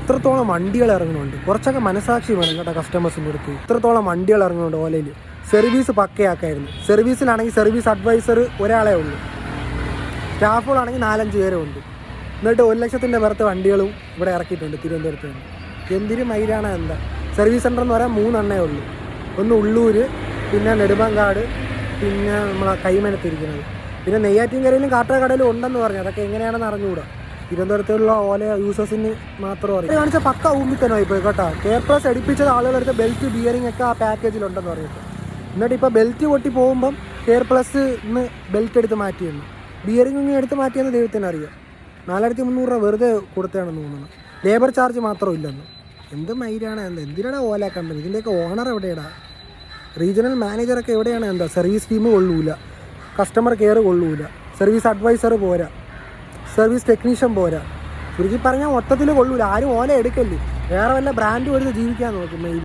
ഇത്രത്തോളം വണ്ടികൾ ഇറങ്ങുന്നുണ്ട്. കുറച്ചൊക്കെ മനസാക്ഷി വേണം കേട്ടോ കസ്റ്റമേഴ്സിൻ്റെ അടുത്ത്. ഇത്രത്തോളം വണ്ടികൾ ഇറങ്ങുന്നുണ്ട് ഓലയിൽ. സർവീസ് പക്കയാക്കായിരുന്നു. സർവീസിലാണെങ്കിൽ സർവീസ് അഡ്വൈസർ ഒരാളെ ഉള്ളൂ, സ്റ്റാഫുകളാണെങ്കിൽ 4-5 പേരും ഉണ്ട്. എന്നിട്ട് 1 ലക്ഷത്തിൻ്റെ പുറത്ത് വണ്ടികളും ഇവിടെ ഇറക്കിയിട്ടുണ്ട് തിരുവനന്തപുരത്ത് നിന്ന്. എന്തിനു മൈരാണ് എന്താ. സർവീസ് സെൻ്റർ എന്ന് പറയാൻ 3 എണ്ണേ ഉള്ളൂ. ഒന്ന് ഉള്ളൂർ, പിന്നെ നെടുമങ്ങാട്, പിന്നെ നമ്മളെ കൈമനത്തിരിക്കുന്നത്. പിന്നെ നെയ്യാറ്റിൻകരയിലും കാട്ടാക്കടയിലും ഉണ്ടെന്ന് പറഞ്ഞു. അതൊക്കെ എങ്ങനെയാണെന്ന് അറിഞ്ഞുകൂടാ. തിരുവനന്തപുരത്തുള്ള ഓല യൂസേഴ്സിന് മാത്രം അറിയാം. കാണിച്ച പക്ക ഊമ്പിത്തനമായി പോയി കേട്ടോ. കെയർ പ്ലസ് എടുപ്പിച്ചത് ആളുകളെടുത്ത് ബെൽറ്റ് ബിയറിംഗ് ഒക്കെ ആ പാക്കേജിലുണ്ടെന്ന് പറഞ്ഞിട്ട്. എന്നിട്ട് ഇപ്പോൾ ബെൽറ്റ് പൊട്ടി പോകുമ്പം കെയർ പ്ലസ് ഇന്ന് ബെൽറ്റ് എടുത്ത് മാറ്റിയെന്ന്, ബിയറിംഗ് ഇങ്ങനെ എടുത്ത് മാറ്റിയെന്ന് ദൈവത്തിന് അറിയാം. 4300 രൂപ വെറുതെ കൊടുത്തതാണെന്ന് തോന്നുന്നു. ലേബർ ചാർജ് മാത്രം ഇല്ലെന്ന്. എന്ത് മൈരാണ് എന്താ. എന്തിനാണ് ഓല കമ്പനി? ഇതിൻ്റെയൊക്കെ ഓണർ എവിടെയാടാ? റീജിയണൽ മാനേജറൊക്കെ എവിടെയാണ് എന്താ. സർവീസ് ടീം കൊള്ളൂല, കസ്റ്റമർ കെയർ കൊള്ളൂല, സർവീസ് അഡ്വൈസർ പോരാ, സർവീസ് ടെക്നീഷ്യൻ പോരാ. ചുരുക്കി പറഞ്ഞാൽ മൊത്തത്തിൽ കൊള്ളൂല. ആരും ഓല എടുക്കല്ലേ. വേറെ വല്ല ബ്രാൻഡും എടുത്ത് ജീവിക്കാൻ നോക്കും മെയിൽ.